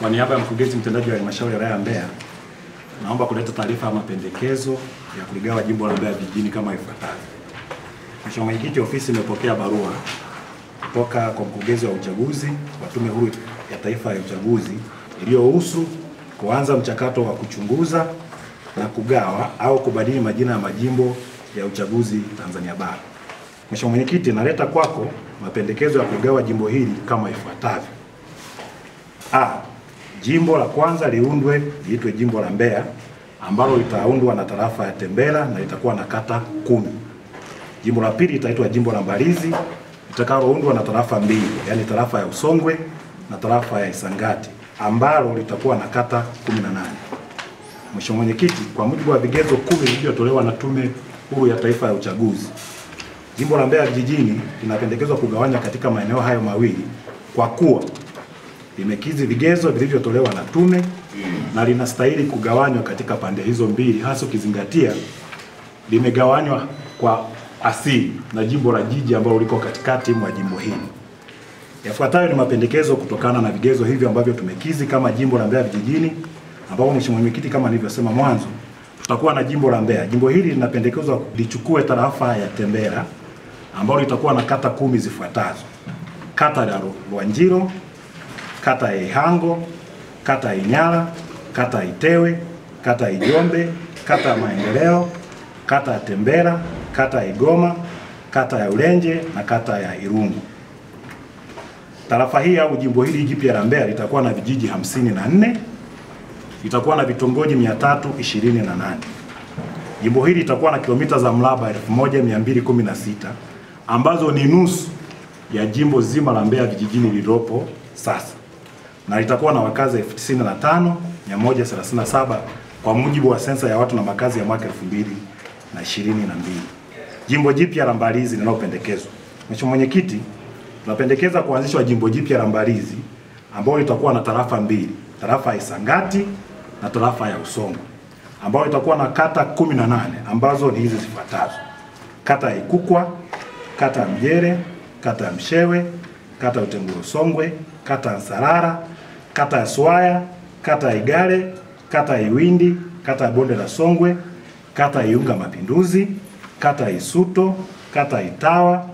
Kwa niaba ya mkurugenzi mtendaji wa halmashauri ya wilaya ya Mbeya, naomba kuleta taarifa ya mapendekezo ya kuligawa jimbo la Mbeya vijijini kama ifuatavyo. Mheshimiwa Mwenyekiti, ofisi imepokea barua kutoka kwa mkurugenzi wa uchaguzi wa Tume Huru ya Taifa ya Uchaguzi iliyohusu kuanza mchakato wa kuchunguza na kugawa au kubadili majina ya majimbo ya uchaguzi Tanzania Bara. Mheshimiwa Mwenyekiti, naleta kwako mapendekezo ya kugawa jimbo hili kama ifuatavyo. Jimbo la kwanza liundwe liitwe jimbo la Mbeya ambalo litaundwa na tarafa ya Tembela na litakuwa na kata 10. Jimbo la pili litaitwa jimbo la Mbalizi litakaloundwa na tarafa 2, yani tarafa ya Usongwe na tarafa ya Isangati ambalo litakuwa na kata 18. Mheshimiwa Mwenyekiti, kwa mujibu wa vigezo 10 vilivyotolewa na Tume Huru ya Taifa ya Uchaguzi, jimbo la Mbeya vijijini linapendekezwa kugawanywa katika maeneo hayo mawili kwa kuwa limekidhi vigezo vilivyotolewa na tume na linastahili kugawanywa katika pande hizo mbili, hasa ukizingatia limegawanywa kwa asili na jimbo la jiji ambalo liko katikati mwa jimbo hili. Yafuatayo ni mapendekezo kutokana na vigezo hivyo ambavyo tumekidhi kama jimbo la Mbeya vijijini, ambapo Mheshimiwa Mwenyekiti, kama nilivyosema mwanzo, tutakuwa na jimbo la Mbeya. Jimbo hili linapendekezwa lichukue tarafa ya Tembela ambalo litakuwa na kata 10 zifuatazo: kata ya Rwanjiro, kata ya Ihango, kata ya Inyala, kata ya Itewe, kata ya Ijombe, kata ya Maendeleo, kata ya Tembela, kata ya Igoma, kata ya Ulenje na kata ya Irungu. Tarafa hii au jimbo hili jipya la Mbeya litakuwa na vijiji 54, litakuwa na vitongoji 328. Jimbo hili litakuwa na kilomita za mraba 1216 ambazo ni nusu ya jimbo zima la Mbeya vijijini lililopo sasa, na litakuwa na wakazi 95,137 kwa mujibu wa sensa ya watu na makazi ya mwaka 2022. Jimbo jipya la Mbalizi linalopendekezwa. Mheshimiwa Mwenyekiti, tunapendekeza kuanzishwa jimbo jipya la Mbalizi ambalo litakuwa na tarafa 2, tarafa ya Isangati na tarafa ya Usongwe, ambalo litakuwa na kata 18 ambazo ni hizi zifuatazo: kata ya Ikukwa, kata ya Mjere, kata ya Mshewe, kata ya Utenguru Songwe, kata ya Nsarara, kata ya Swaya, kata ya Igale, kata ya Iwindi, kata ya Bonde la Songwe, kata ya Iunga Mapinduzi, kata ya Isuto, kata ya Itawa,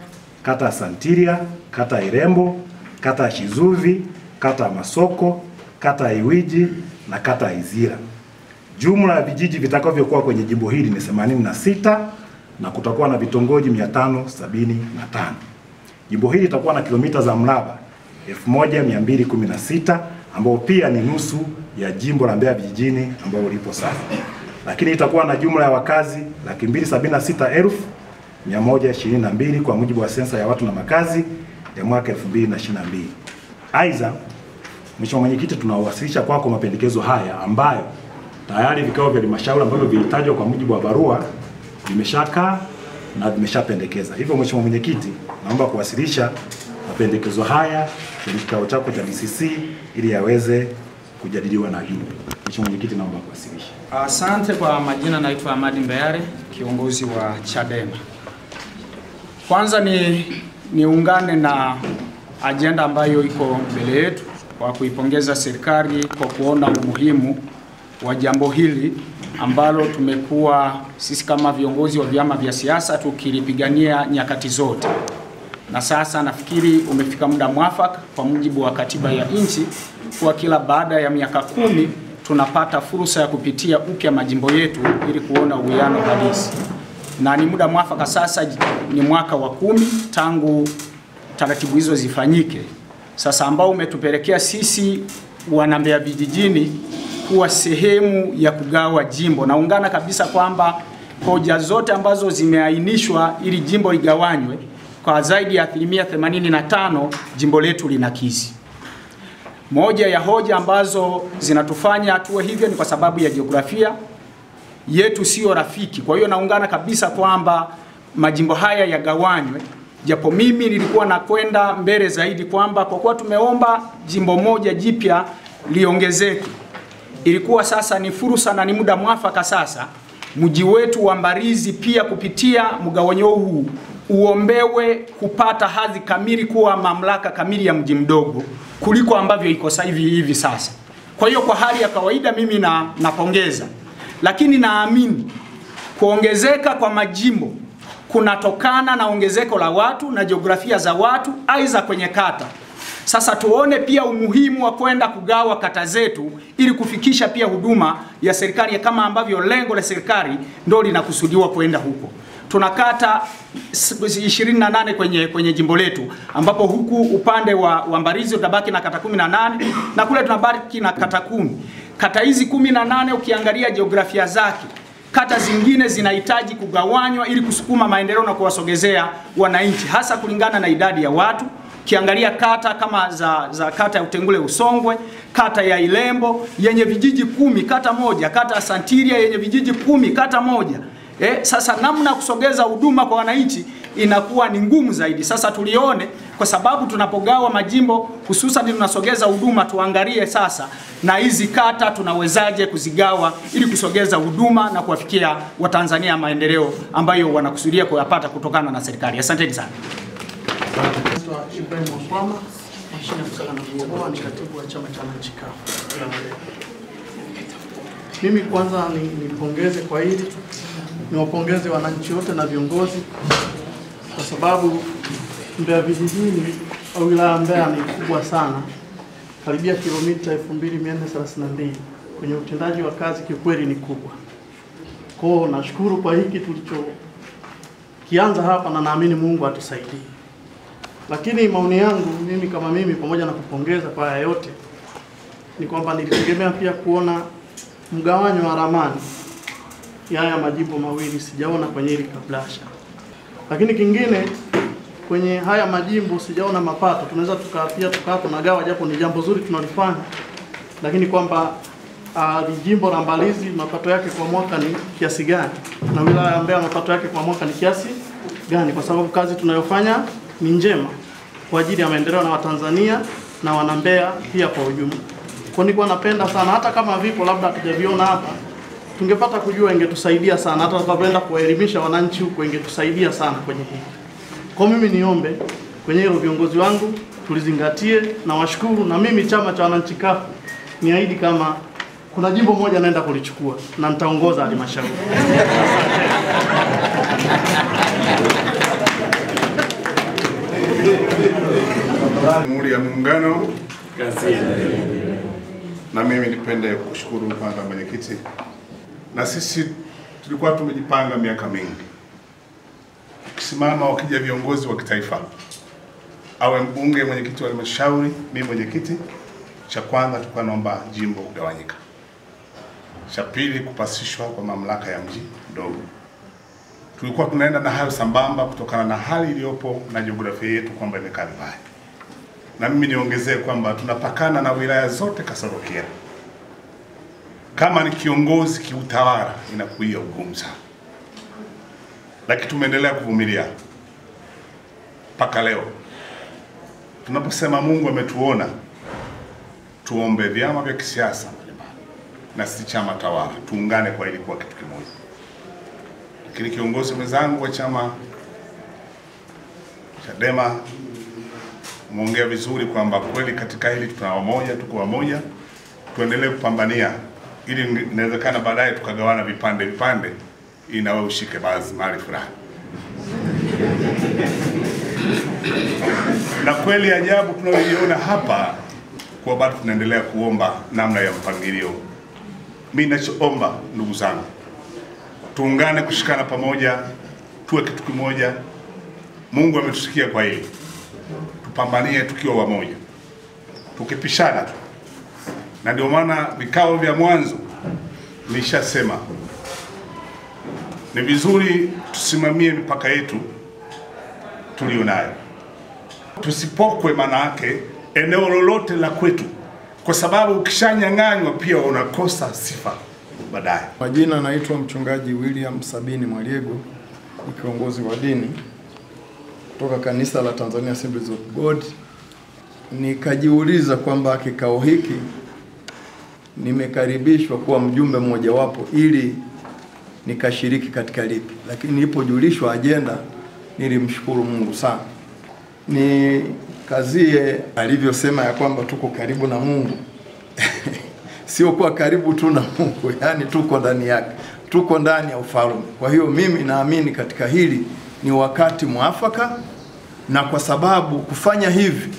kata ya Santiria, kata ya Irembo, kata ya Shizuvi, kata ya Masoko, kata ya Iwiji na kata ya Izira. Jumla ya vijiji vitakavyokuwa kwenye jimbo hili ni 86 na kutakuwa na vitongoji 575. Jimbo hili litakuwa na kilomita za mraba 1216 ambao pia ni nusu ya jimbo la Mbeya vijijini ambao lipo sasa. Lakini itakuwa na jumla ya wakazi 276,122 kwa mujibu wa sensa ya watu na makazi ya mwaka 2022. Aidha, Mheshimiwa Mwenyekiti, tunawasilisha kwako mapendekezo haya ambayo tayari vikao vya halmashauri ambavyo vilitajwa kwa mujibu wa barua vimeshakaa na vimeshapendekeza. Hivyo Mheshimiwa Mwenyekiti, naomba kuwasilisha mapendekezo haya kwenye kikao chako cha DCC ili yaweze kujadiliwa na hili. Mheshimiwa Mwenyekiti, naomba kuwasilisha. Asante. Kwa majina, naitwa Ahmadi Mbeyare, kiongozi wa Chadema. Kwanza niungane na ajenda ambayo iko mbele yetu kwa kuipongeza serikali kwa kuona umuhimu wa jambo hili ambalo tumekuwa sisi kama viongozi wa vyama vya siasa tukilipigania nyakati zote. Na sasa nafikiri umefika muda mwafaka kwa mujibu wa katiba ya nchi kwa kila baada ya miaka 10 tunapata fursa ya kupitia upya majimbo yetu ili kuona uwiano halisi. Na ni muda mwafaka sasa, ni mwaka wa 10 tangu taratibu hizo zifanyike. Sasa ambao umetupelekea sisi wana Mbeya vijijini kuwa sehemu ya kugawa jimbo. Naungana kabisa kwamba hoja zote ambazo zimeainishwa ili jimbo ligawanywe kwa zaidi ya 85% jimbo letu linakidhi. Moja ya hoja ambazo zinatufanya tuwe hivyo ni kwa sababu ya jiografia yetu sio rafiki. Kwa hiyo naungana kabisa kwamba majimbo haya yagawanywe, japo mimi nilikuwa nakwenda mbele zaidi kwamba kwa kuwa tumeomba jimbo moja jipya liongezeke, ilikuwa sasa ni fursa na ni muda mwafaka sasa mji wetu wa Mbalizi pia kupitia mgawanyo huu uombewe kupata hadhi kamili kuwa mamlaka kamili ya mji mdogo kuliko ambavyo iko hivi sasa. Kwa hiyo kwa hali ya kawaida mimi napongeza, lakini naamini kuongezeka kwa majimbo kunatokana na ongezeko la watu na jiografia za watu aidha kwenye kata. Sasa tuone pia umuhimu wa kwenda kugawa kata zetu ili kufikisha pia huduma ya serikali kama ambavyo lengo la serikali ndio linakusudiwa kwenda huko. Tuna kata 28 kwenye jimbo letu, ambapo huku upande wa Mbalizi utabaki na kata 18 na kule tunabaki na kata 10. Kata hizi 18 ukiangalia jiografia zake, kata zingine zinahitaji kugawanywa ili kusukuma maendeleo na kuwasogezea wananchi, hasa kulingana na idadi ya watu. Ukiangalia kata kama za kata ya Utengule Usongwe, kata ya Ilembo yenye vijiji 10 kata moja, kata ya Santiria yenye vijiji 10 kata moja. Sasa namna kusogeza huduma kwa wananchi inakuwa ni ngumu zaidi. Sasa tulione, kwa sababu tunapogawa majimbo hususan tunasogeza huduma, tuangalie sasa na hizi kata tunawezaje kuzigawa ili kusogeza huduma na kuwafikia Watanzania maendeleo ambayo wanakusudia kuyapata kutokana na serikali. Asanteni sana. Ibrahim Mkwama, mashine ya kusaka na kuokoa, ni katibu wa chama cha wananchi CUF. Mimi kwanza nipongeze kwa hili, niwapongeze wananchi wote na viongozi, kwa sababu Mbeya vijijini au wilaya Mbeya ni kubwa sana, karibia kilomita 2432. Kwenye utendaji wa kazi kikweli ni kubwa. Kwa hiyo nashukuru kwa hiki tulichokianza hapa, na naamini Mungu atusaidie. Lakini maoni yangu mimi kama mimi, pamoja na kupongeza kwa haya yote, ni kwamba nilitegemea pia kuona mgawanyo wa ramani ya haya majimbo mawili, sijaona kwenye hili kablasha. Lakini kingine, kwenye haya majimbo sijaona mapato. Tunaweza tukaa tunagawa, japo ni jambo zuri tunalifanya, lakini kwamba jimbo la Mbalizi mapato yake kwa mwaka ni kiasi gani, na wilaya ya Mbeya mapato yake kwa mwaka ni kiasi gani, kwa sababu kazi tunayofanya ni njema kwa ajili ya maendeleo na Watanzania na wana Mbeya pia kwa ujumla. Kwa nilikuwa napenda sana, hata kama vipo labda hatujaviona hapa, tungepata kujua, ingetusaidia sana. Hata tukapoenda kuwaelimisha wananchi huko, ingetusaidia sana kwenye hili. Kwa mimi niombe kwenye hilo viongozi wangu tulizingatie, na washukuru. Na mimi chama cha wananchi CUF niahidi, kama kuna jimbo moja naenda kulichukua na nitaongoza halmashauri. Jamhuri ya Muungano. Na mimi nipende kushukuru kwanza mwenyekiti. Na sisi tulikuwa tumejipanga miaka mingi, kisimama wakija viongozi wa kitaifa, awe mbunge, mwenyekiti wa halmashauri, mimi mwenyekiti, cha kwanza tulikuwa naomba jimbo kugawanyika, cha pili kupasishwa kwa mamlaka ya mji mdogo. Tulikuwa tunaenda na hayo sambamba kutokana na hali iliyopo na jiografia yetu kwamba imekaa vibaya. Na mimi niongezee kwamba tunapakana na wilaya zote kasoro Kyela. Kama ni kiongozi kiutawala inakuia ugumu sana, lakini tumeendelea kuvumilia mpaka leo. Tunaposema Mungu ametuona, tuombe vyama vya kisiasa na si chama tawala, tuungane kwa ili kuwa kitu kimoja. Lakini kiongozi mwenzangu wa chama Chadema muongea vizuri kwamba kweli katika hili tuna wamoja, tuko wamoja, tuendelee kupambania ili inawezekana baadaye tukagawana vipande ili nawe ushike baadhi mali fulani. Na kweli ajabu tunayoiona hapa, kwa bado tunaendelea kuomba namna ya mpangilio. Mimi ninachoomba ndugu zangu, tuungane, kushikana pamoja, tuwe kitu kimoja. Mungu ametusikia kwa hili, tupambanie tukiwa wamoja, tukipishana tu. Na ndio maana vikao vya mwanzo nilishasema ni vizuri tusimamie mipaka yetu tulionayo, tusipokwe maana yake eneo lolote la kwetu, kwa sababu ukishanyang'anywa pia unakosa sifa baadaye. Majina naitwa Mchungaji William Sabini Mwaliego, ni kiongozi wa dini kutoka kanisa la Tanzania Assemblies of God. Nikajiuliza kwamba kikao hiki nimekaribishwa kuwa mjumbe mmojawapo ili nikashiriki katika lipi, lakini nilipojulishwa ajenda nilimshukuru Mungu sana. Ni kazie alivyosema ya kwamba tuko karibu na Mungu. sio kuwa karibu tu na Mungu, yani tuko ndani yake, tuko ndani ya ufalme. Kwa hiyo mimi naamini katika hili ni wakati mwafaka, na kwa sababu kufanya hivi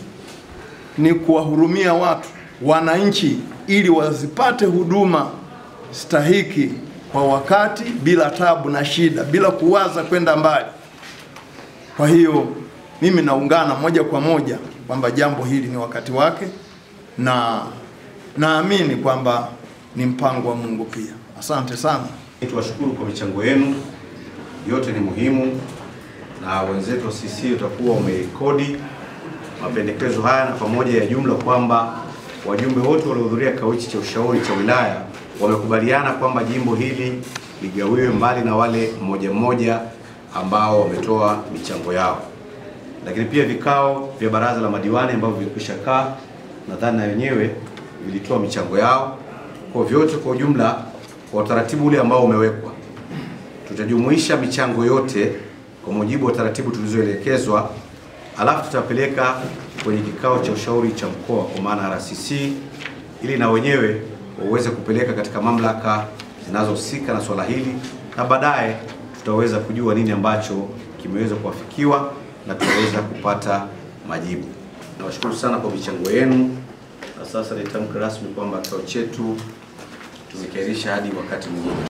ni kuwahurumia watu, wananchi, ili wazipate huduma stahiki kwa wakati, bila tabu na shida, bila kuwaza kwenda mbali. Kwa hiyo mimi naungana moja kwa moja kwamba jambo hili ni wakati wake, na naamini kwamba ni mpango wa Mungu pia. Asante sana. Tuwashukuru kwa michango yenu, yote ni muhimu, na wenzetu wa CC utakuwa umerekodi mapendekezo haya, na pamoja ya jumla kwamba wajumbe wote waliohudhuria kikao hichi cha ushauri cha wilaya wamekubaliana kwamba jimbo hili ligawiwe, mbali na wale mmoja mmoja ambao wametoa michango yao. Lakini pia vikao vya baraza la madiwani ambavyo vilikwisha kaa, nadhani na wenyewe vilitoa michango yao. Kwa vyote kwa ujumla, kwa utaratibu ule ambao umewekwa, tutajumuisha michango yote kwa mujibu wa taratibu tulizoelekezwa, alafu tutapeleka kwenye kikao cha ushauri cha mkoa kwa maana RCC, ili na wenyewe waweze kupeleka katika mamlaka zinazohusika na swala hili, na baadaye tutaweza kujua nini ambacho kimeweza kuafikiwa na tutaweza kupata majibu. Nawashukuru sana kwa michango yenu, na sasa nitamke rasmi kwamba kikao chetu tumekairisha hadi wakati mwingine.